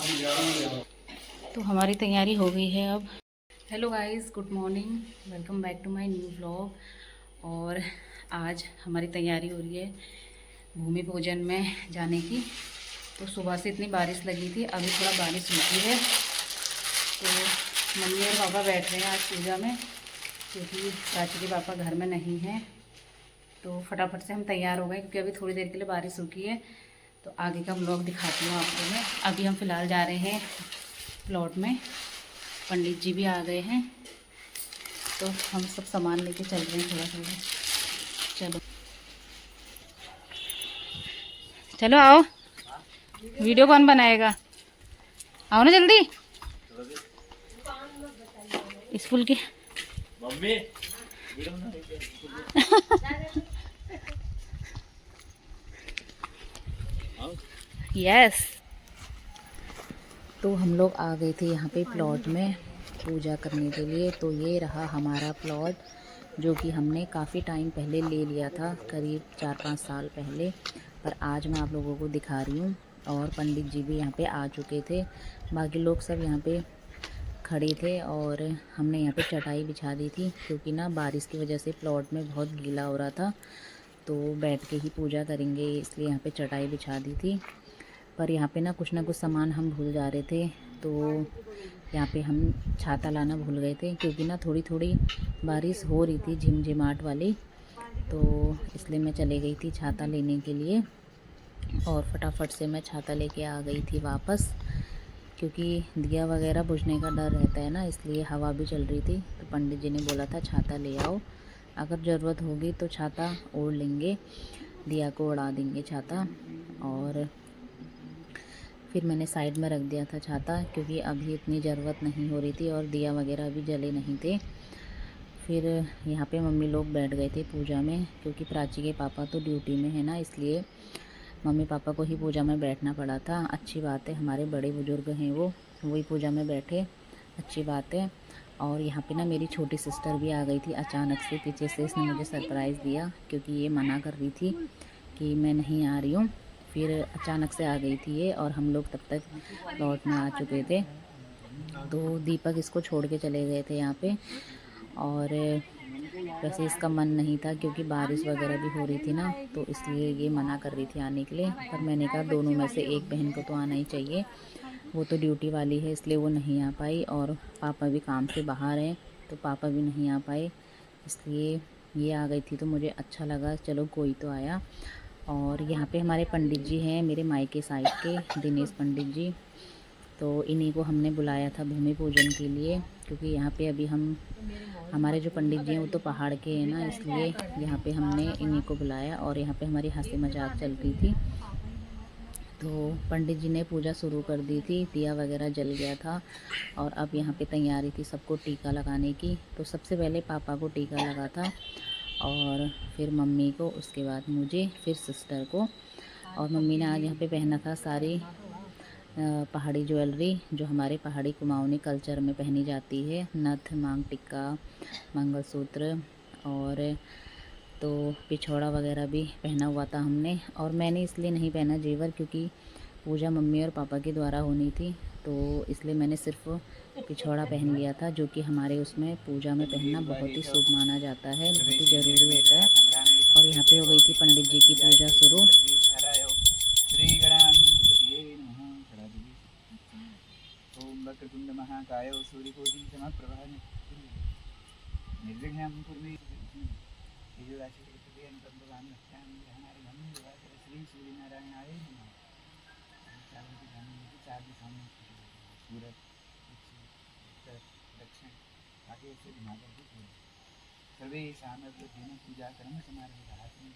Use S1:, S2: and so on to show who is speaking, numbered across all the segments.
S1: तो हमारी तैयारी हो गई है अब। Hello guys, good morning, welcome back to my new vlog. और आज हमारी तैयारी हो रही है भूमि पूजन में जाने की। तो सुबह से इतनी बारिश लगी थी, अभी थोड़ा बारिश रुकी है। तो मम्मी और पापा बैठ रहे हैं आज पूजा में, क्योंकि चाची के पापा घर में नहीं हैं। तो फटाफट से हम तैयार हो गए, क्योंकि अभी थोड़ी देर के लिए बारिश रुकी है। तो आगे का व्लॉग दिखाती हूँ आपको मैं। अभी हम फ़िलहाल जा रहे हैं प्लॉट में, पंडित जी भी आ गए हैं। तो हम सब सामान लेके चल रहे हैं थोड़ा थोड़ा। चलो चलो आओ, वीडियो कौन बनाएगा, आओ ना जल्दी। स्कूल की मम्मी यस। तो हम लोग आ गए थे यहाँ पे प्लॉट में पूजा करने के लिए। तो ये रहा हमारा प्लॉट, जो कि हमने काफ़ी टाइम पहले ले लिया था, करीब 4-5 साल पहले। पर आज मैं आप लोगों को दिखा रही हूँ। और पंडित जी भी यहाँ पे आ चुके थे, बाकी लोग सब यहाँ पे खड़े थे। और हमने यहाँ पे चटाई बिछा दी थी, क्योंकि ना बारिश की वजह से प्लॉट में बहुत गीला हो रहा था। तो बैठ के ही पूजा करेंगे, इसलिए यहाँ पे चटाई बिछा दी थी। पर यहाँ पे ना कुछ सामान हम भूल जा रहे थे। तो यहाँ पे हम छाता लाना भूल गए थे, क्योंकि ना थोड़ी थोड़ी बारिश हो रही थी, झिमझिमाहट वाली। तो इसलिए मैं चले गई थी छाता लेने के लिए। और फटाफट से मैं छाता लेके आ गई थी वापस, क्योंकि दिया वगैरह बुझने का डर रहता है ना, इसलिए हवा भी चल रही थी। तो पंडित जी ने बोला था छाता ले आओ, अगर ज़रूरत होगी तो छाता ओढ़ लेंगे, दिया को उड़ा देंगे छाता। और फिर मैंने साइड में रख दिया था छाता, क्योंकि अभी इतनी ज़रूरत नहीं हो रही थी और दिया वगैरह भी जले नहीं थे। फिर यहाँ पे मम्मी लोग बैठ गए थे पूजा में, क्योंकि प्राची के पापा तो ड्यूटी में है ना, इसलिए मम्मी पापा को ही पूजा में बैठना पड़ा था। अच्छी बात है, हमारे बड़े बुज़ुर्ग हैं वो, वही पूजा में बैठे, अच्छी बात है। और यहाँ पे ना मेरी छोटी सिस्टर भी आ गई थी अचानक से, पीछे से इसने मुझे सरप्राइज़ दिया, क्योंकि ये मना कर रही थी कि मैं नहीं आ रही हूँ। फिर अचानक से आ गई थी ये, और हम लोग तब तक प्लॉट में आ चुके थे। तो दीपक इसको छोड़ के चले गए थे यहाँ पे। और वैसे इसका मन नहीं था, क्योंकि बारिश वगैरह भी हो रही थी ना, तो इसलिए ये मना कर रही थी आने के लिए। पर मैंने कहा दोनों में से एक बहन को तो आना ही चाहिए, वो तो ड्यूटी वाली है, इसलिए वो नहीं आ पाई। और पापा भी काम से बाहर हैं, तो पापा भी नहीं आ पाए, इसलिए ये आ गई थी। तो मुझे अच्छा लगा, चलो कोई तो आया। और यहाँ पे हमारे पंडित जी हैं, मेरे मायके साइड के दिनेश पंडित जी। तो इन्हीं को हमने बुलाया था भूमि पूजन के लिए, क्योंकि यहाँ पे अभी हमारे जो पंडित जी हैं वो तो पहाड़ के हैं ना, इसलिए यहाँ पे हमने इन्हीं को बुलाया। और यहाँ पे हमारी हंसी मजाक चल रही थी। तो पंडित जी ने पूजा शुरू कर दी थी, दिया वगैरह जल गया था। और अब यहाँ पे तैयारी थी सबको टीका लगाने की। तो सबसे पहले पापा को टीका लगा था, और फिर मम्मी को, उसके बाद मुझे, फिर सिस्टर को। और मम्मी ने आज यहाँ पे पहना था सारी पहाड़ी ज्वेलरी, जो हमारे पहाड़ी कुमाऊनी कल्चर में पहनी जाती है, नथ, मांग टिक्का, मंगलसूत्र, और तो पिछौड़ा वगैरह भी पहना हुआ था हमने। और मैंने इसलिए नहीं पहना जेवर, क्योंकि पूजा मम्मी और पापा के द्वारा होनी थी, तो इसलिए मैंने सिर्फ पिछौड़ा पहन लिया था, जो कि हमारे उसमें पूजा में पहनना बहुत ही शुभ माना जाता है, बहुत ही ज़रूरी होता है। और यहाँ पे हो गई थी पंडित जी की पूजा शुरू। ओम वक्रतुंड महाकाय सूर्यकोटि समप्रभा निर्विघ्नं कुरु श्री सूर्यनारायणाय नमः। चार दिशाओं में सूरज, उत्तर, दक्षिण, आगे से घुमा करके पूजा। सर्वे सामर्थ्येन पूजा कर्म समारभते।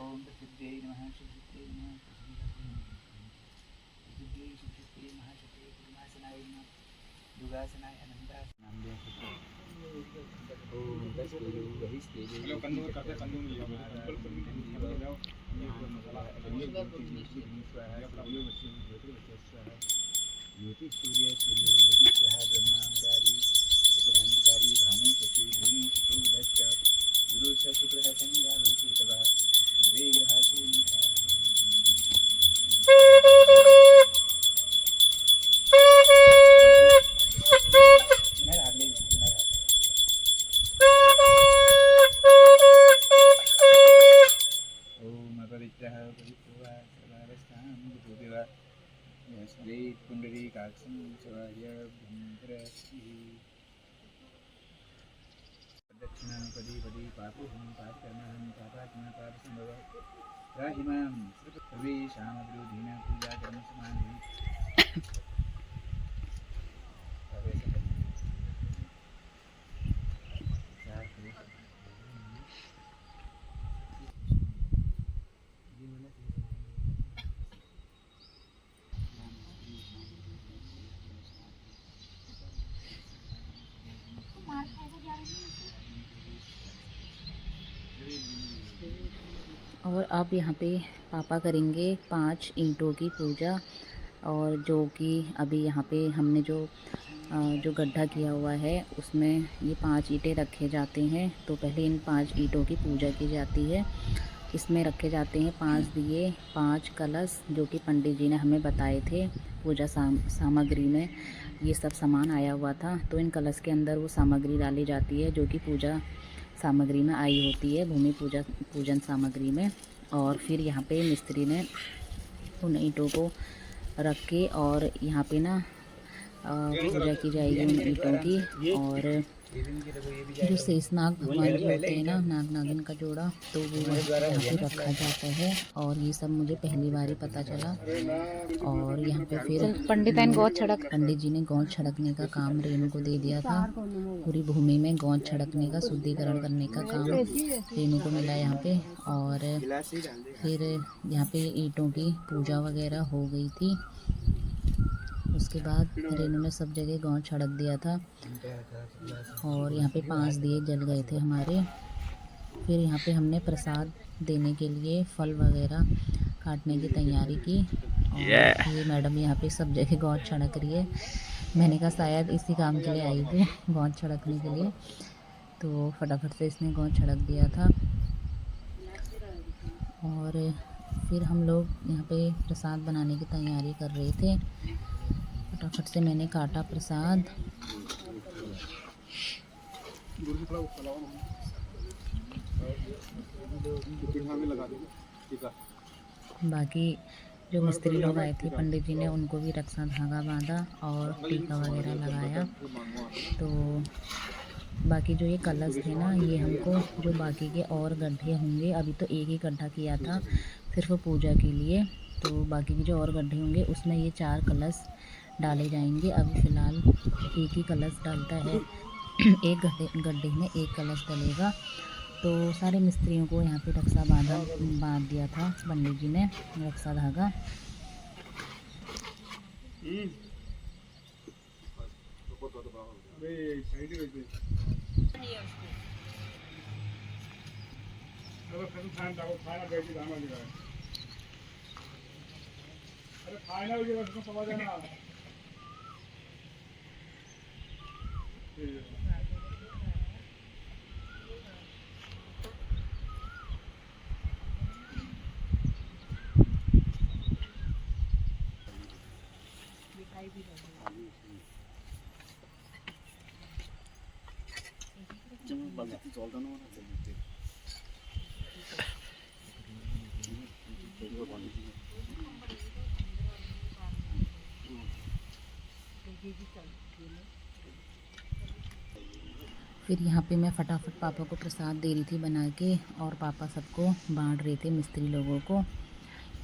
S1: ओम प्रसिद्धे नमः, सुसिद्धे नमः, प्रसिद्धे सुसिद्धे महाशक्ति पूर्णासनाय नमः, दुर्गासनाय अनंतासनाय। ओम दशतेजो बहिस्तेजो ज्योति सूर्य सूर्यो ज्योतिषः ब्रह्मा मुरारी उपरांधकारी भानु शशि भूमि सुदश्च गुरुश्च शुक्रः शनि राहु केतवः सर्वे ग्रहाः
S2: काक्षं चौर्य दक्षिणां पदी पदी पापुहं पापकर्महं पापात्मा पापसंभव राहिमां सर्वेषामविरोधिन पूजा कर्म समाधि
S1: और अब यहाँ पे पापा करेंगे 5 ईंटों की पूजा। और जो कि अभी यहाँ पे हमने जो गड्ढा किया हुआ है उसमें ये 5 ईंटें रखे जाते हैं। तो पहले इन 5 ईंटों की पूजा की जाती है। इसमें रखे जाते हैं 5 दिए, 5 कलश, जो कि पंडित जी ने हमें बताए थे। पूजा सामग्री में ये सब सामान आया हुआ था, तो इन कलश के अंदर वो सामग्री डाली जाती है जो कि पूजा सामग्री में आई होती है, भूमि पूजन सामग्री में। और फिर यहाँ पे मिस्त्री ने उन ईंटों को रख के और यहाँ पे ना पूजा की जाएगी उन ईंटों की। और जो शेषनाग भगवान जी होते हैं ना, नाग नागिन का जोड़ा, तो वो यहाँ पे रखा जाता है। और ये सब मुझे पहली बार ही पता चला। और यहाँ पे फिर पंडित जी ने गौंद छिड़कने का काम रेणु को दे दिया था। पूरी भूमि में गौंद छिड़कने का, शुद्धिकरण करने का काम रेणु को मिला यहाँ पे। और फिर यहाँ पे ईंटों की पूजा वगैरह हो गई थी। उसके बाद रेनू ने सब जगह गौंद छिड़क दिया था। और यहाँ पे 5 दिए जल गए थे हमारे। फिर यहाँ पे हमने प्रसाद देने के लिए फल वगैरह काटने की तैयारी की। और ये मैडम यहाँ पे सब जगह गौंद छिड़क रही है। मैंने कहा शायद इसी काम के लिए आई थी, गौंद छिड़कने के लिए। तो फटाफट से इसने गौंद छिड़क दिया था। और फिर हम लोग यहाँ पे प्रसाद बनाने की तैयारी कर रहे थे। फटाफट से मैंने काटा प्रसाद। बाकी जो मिस्त्री लोग आए थे, पंडित जी ने उनको भी रक्षा धागा बांधा और टीका वगैरह लगाया। तो बाकी जो ये कलश थे ना, ये हमको जो बाकी के और गड्ढे होंगे, अभी तो एक ही गड्ढा किया था सिर्फ पूजा के लिए। तो बाकी के जो और गड्ढे होंगे उसमें ये 4 कलश डाले जाएंगे। अभी फ़िलहाल एक ही कलश डलता है, एक गड्ढे में एक कलश डलेगा। तो सारे मिस्त्रियों को यहाँ पे रक्षा बांध दिया था पंडित जी ने, रक्षा धागा। फिर यहाँ पे मैं फटाफट पापा को प्रसाद दे रही थी बना के। और पापा सबको बांट रहे थे मिस्त्री लोगों को,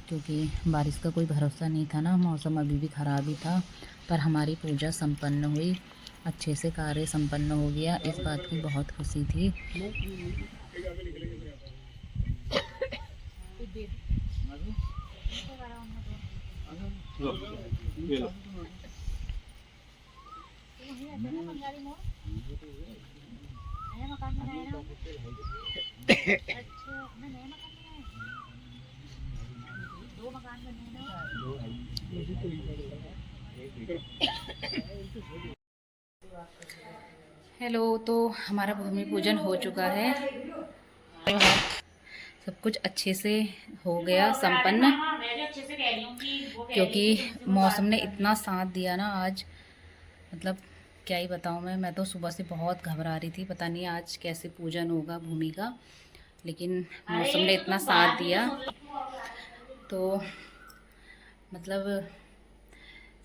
S1: क्योंकि बारिश का कोई भरोसा नहीं था ना, मौसम अभी भी ख़राब ही था। पर हमारी पूजा संपन्न हुई, अच्छे से कार्य संपन्न हो गया। इस बात की बहुत खुशी थी। हेलो, तो हमारा भूमि पूजन हो चुका है। सब कुछ अच्छे से हो गया संपन्न, क्योंकि मौसम ने इतना साथ दिया ना आज, मतलब क्या ही बताऊँ मैं तो सुबह से बहुत घबरा रही थी, पता नहीं आज कैसे पूजन होगा भूमि का। लेकिन मौसम ने इतना साथ दिया, तो मतलब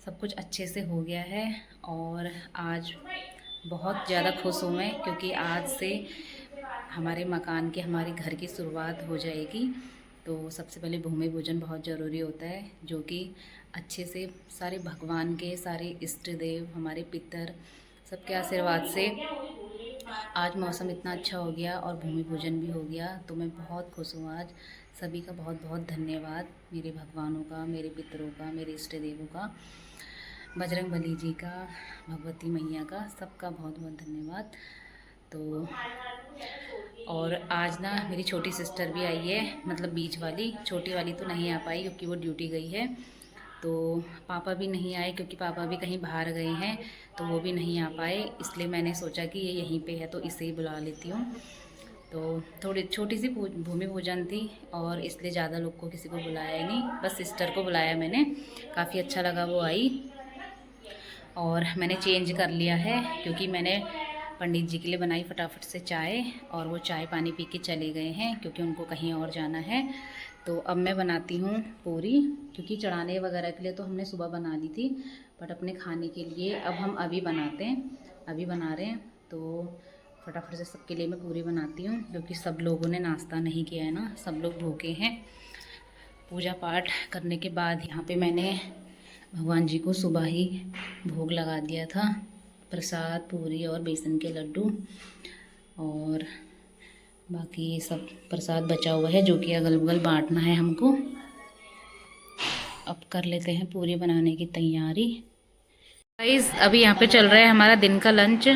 S1: सब कुछ अच्छे से हो गया है और आज बहुत ज़्यादा खुश हूँ मैं, क्योंकि आज से हमारे मकान की, हमारे घर की शुरुआत हो जाएगी। तो सबसे पहले भूमि पूजन बहुत ज़रूरी होता है, जो कि अच्छे से सारे भगवान के, सारे इष्ट देव, हमारे पितर, सबके आशीर्वाद से आज मौसम इतना अच्छा हो गया और भूमि पूजन भी हो गया। तो मैं बहुत खुश हूँ आज। सभी का बहुत बहुत धन्यवाद, मेरे भगवानों का, मेरे पितरों का, मेरे इष्ट देवों का, बजरंग बली जी का, भगवती मैया का, सबका बहुत बहुत धन्यवाद। तो और आज ना मेरी छोटी सिस्टर भी आई है, मतलब बीच वाली। छोटी वाली तो नहीं आ पाई क्योंकि वो ड्यूटी गई है। तो पापा भी नहीं आए क्योंकि पापा भी कहीं बाहर गए हैं, तो वो भी नहीं आ पाए। इसलिए मैंने सोचा कि ये यहीं पे है तो इसे ही बुला लेती हूँ। तो थोड़ी छोटी सी भूमि पूजन थी और इसलिए ज़्यादा लोग को किसी को बुलाया ही नहीं, बस सिस्टर को बुलाया मैंने। काफ़ी अच्छा लगा वो आई। और मैंने चेंज कर लिया है क्योंकि मैंने पंडित जी के लिए बनाई फटाफट से चाय, और वो चाय पानी पी के चले गए हैं क्योंकि उनको कहीं और जाना है। तो अब मैं बनाती हूँ पूरी, क्योंकि चढ़ाने वगैरह के लिए तो हमने सुबह बना ली थी, बट अपने खाने के लिए अब हम अभी बनाते हैं, अभी बना रहे हैं। तो फटाफट से सबके लिए मैं पूरी बनाती हूँ, क्योंकि सब लोगों ने नाश्ता नहीं किया है ना, सब लोग भूखे हैं। पूजा पाठ करने के बाद यहाँ पे मैंने भगवान जी को सुबह ही भोग लगा दिया था, प्रसाद, पूरी और बेसन के लड्डू, और बाकी ये सब प्रसाद बचा हुआ है जो कि अगल बगल बांटना है हमको। अब कर लेते हैं पूरी बनाने की तैयारी। गाइस अभी यहाँ पे चल रहा है हमारा दिन का लंच,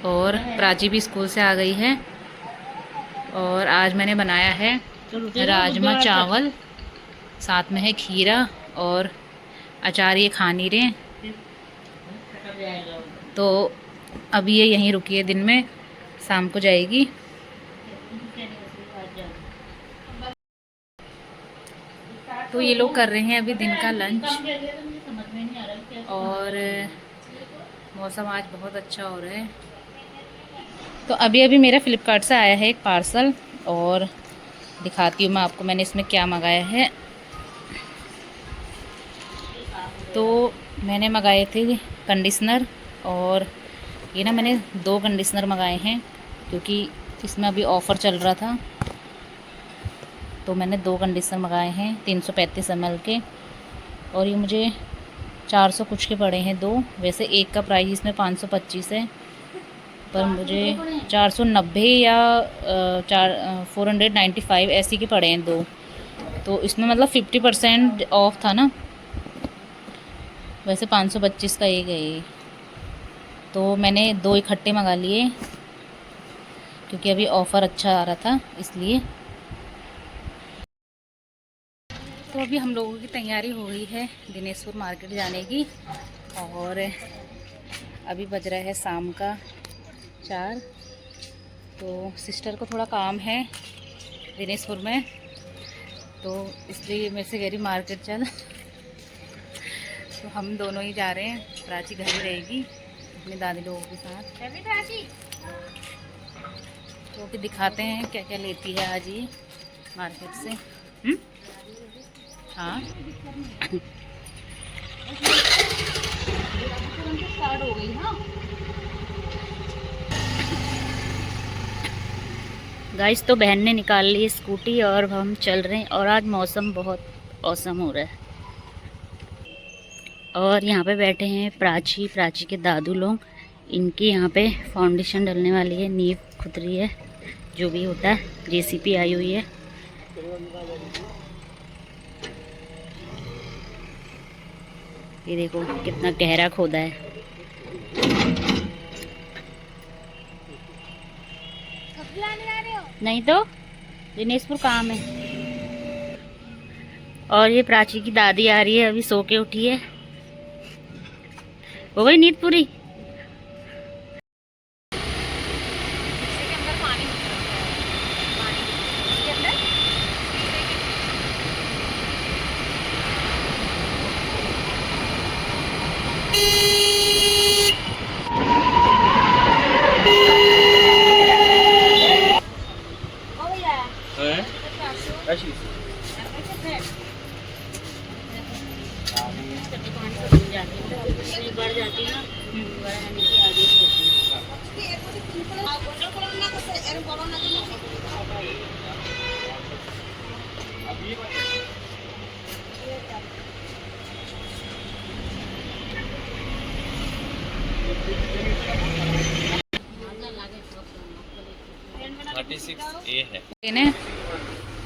S1: और प्राची भी स्कूल से आ गई है। और आज मैंने बनाया है राजमा चावल, साथ में है खीरा और अचार, ये खा नहीं रहे। तो अभी ये यहीं रुकी है दिन में, शाम को जाएगी। तो ये लोग कर रहे हैं अभी दिन का लंच, और मौसम आज बहुत अच्छा हो रहा है। तो अभी अभी मेरा फ्लिपकार्ट से आया है एक पार्सल, और दिखाती हूँ मैं आपको मैंने इसमें क्या मंगाया है। तो मैंने मंगाए थे कंडीशनर, और ये ना मैंने 2 कंडीशनर मंगाए हैं क्योंकि इसमें अभी ऑफ़र चल रहा था। तो मैंने 2 कंडीशनर मंगाए हैं 335 ml के, और ये मुझे 400 कुछ के पड़े हैं 2। वैसे एक का प्राइस इसमें 525 है, पर मुझे 490 या 495 ऐसी के पड़े हैं 2। तो इसमें मतलब 50% ऑफ था ना, वैसे 525 का एक है ये। तो मैंने 2 इकट्ठे मंगा लिए क्योंकि अभी ऑफ़र अच्छा आ रहा था इसलिए। तो अभी हम लोगों की तैयारी हो गई है दिनेशपुर मार्केट जाने की, और अभी बज रहा है शाम का 4। तो सिस्टर को थोड़ा काम है दिनेशपुर में, तो इसलिए मेरे से कह रही मार्केट चल। तो हम दोनों ही जा रहे हैं, प्राची घर ही रहेगी अपनी दादी लोगों के साथ। तो फिर दिखाते हैं क्या क्या लेती है आज ये मार्केट से। हाँ स्टार्ट हो गई। हाँ गाइस, तो बहन ने निकाल ली स्कूटी और हम चल रहे हैं, और आज मौसम बहुत औसम हो रहा है। और यहाँ पे बैठे हैं प्राची के दादू लोग, इनकी यहाँ पे फाउंडेशन डलने वाली है, नींव खुद रही है, जो भी होता है। जेसीपी आई हुई है। ये देखो कितना गहरा खोदा है। नहीं तो दिनेशपुर काम है। और ये प्राची की दादी आ रही है, अभी सो के उठी है। हो गई नींद पूरी। इन्हें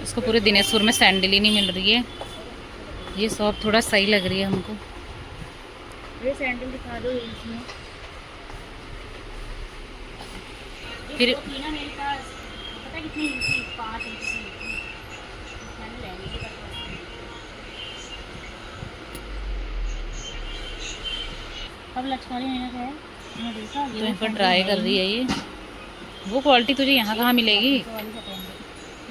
S1: इसको पूरे दिनेशपुर में सैंडल ही नहीं मिल रही है। ये शॉप थोड़ा सही लग रही है हमको।
S3: ये सैंडल दिखा दो इसमें।
S1: फिर
S3: ना मेरे पास पता कितनी इंच थी, 5 इंच की मैंने लेने की अब लचकाली मैंने क्या है मैंने देखा
S1: तो यहाँ पर ट्राई कर रही है ये। वो क्वालिटी तुझे यहाँ कहाँ मिलेगी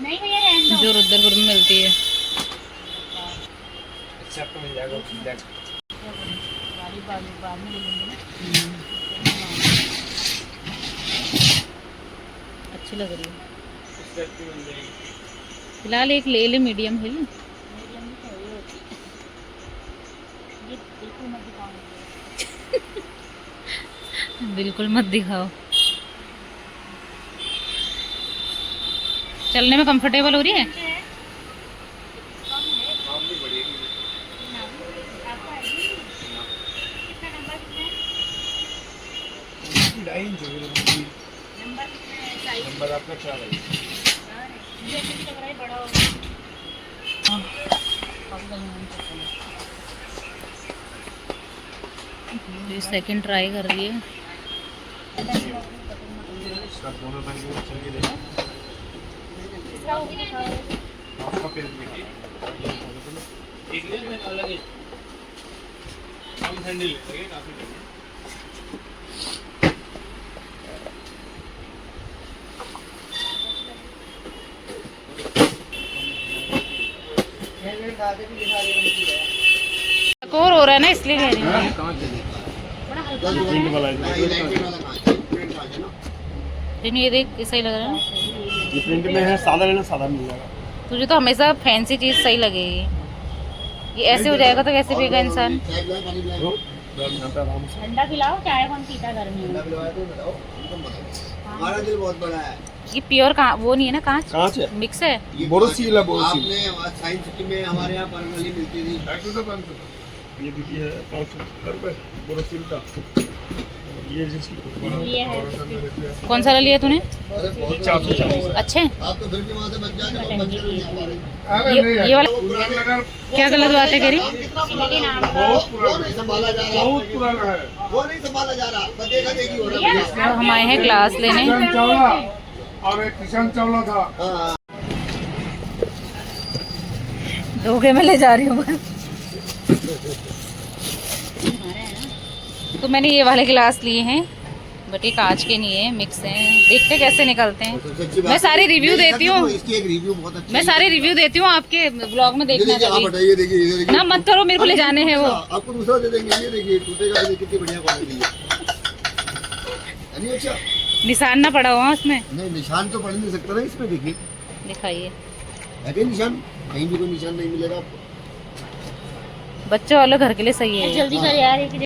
S3: नहीं भैया रहने दो।
S1: जो रुद्रपुर में मिलती है।
S2: अच्छा तो मिल जाएगा ब्लैक।
S3: बाद में ले लेंगे ना।
S1: अच्छी लग रही है। फिलहाल एक ले ले मीडियम हिल।
S3: मीडियम भी सही होती है। ये बिल्कुल मत दिखाओ।
S1: बिल्कुल मत दिखाओ। चलने में कंफर्टेबल हो रही है।
S2: नंबर आपका क्या है?
S1: ये सेकंड ट्राई कर रही है।
S2: सब दोनों बन के चलिए देखो। आपका पेज में एक ले मैं अलग है। हम हैंडल करेंगे काफी।
S1: और हो रहा है ना इसलिए कह रही हूँ। लेकिन ये देख सही लग रहा है ना।
S2: ये प्रिंट में है, सादा लेना सादा मिल जाएगा।
S1: तुझे तो हमेशा फैंसी चीज सही लगेगी। ये ऐसे हो जाएगा तो कैसे पिएगा इंसान।
S3: ठंडा पिलाओ, चाय कौन पीता गर्मी में।
S4: हमारा दिल बहुत बड़ा है।
S1: ये प्योर वो नहीं है ना, कांच
S2: कांच है,
S1: मिक्स है।
S4: ये
S2: बोरोसिल है, बोरोसिल।
S4: आपने साइंस सिटी में हमारे यहाँ पर्सनली मिलती थी।
S2: ये भी है 500 रुपए बोरोसिल का। ये
S3: ये है
S1: कौन सा लिया तूने?
S2: 440।
S1: अच्छे
S4: आप तो फिर भी वहाँ से बच जाते।
S1: ये वाला क्या गलत बात है कह रही?
S3: लेकिन आप
S4: वो नहीं संभाला जा रहा,
S2: बहुत पुराना है।
S4: वो नहीं संभाला जा रहा। बचेगा देखी हो रहा है।
S1: अब हम आए हैं ग्लास लेने।
S2: चावला और एक किसान चावला था।
S4: हाँ।
S1: धोखे में ले जा रही हूँ बस। तो मैंने ये वाले गिलास लिए हैं, बट ये कांच के नहीं है, मिक्स हैं। देखते कैसे निकलते हैं। मैं सारी रिव्यू देती हूँ।
S4: इसकी एक रिव्यू बहुत अच्छी
S1: मैं सारी रिव्यू देती हूँ आपके ब्लॉग में, देखना
S4: आप
S1: कभी।
S4: बताइए, देखिए ये देखिए।
S1: ना मत करो, मेरे को ले जाने हैं वो।
S4: आपको दूसरा दे देंगे। ये देखिए टूटेगा भी नहीं, कितनी बढ़िया क्वालिटी है। नहीं अच्छा
S1: निशान ना पड़ा हुआ उसमें।
S4: नहीं, निशान तो पड़ नहीं सकता ना इसमें। देखिए
S1: दिखाइए
S4: है क्या निशान? कहीं भी कोई निशान नहीं मिलेगा आपको।
S1: बच्चों वालों घर के लिए सही है ये।
S3: जल्दी कर यार।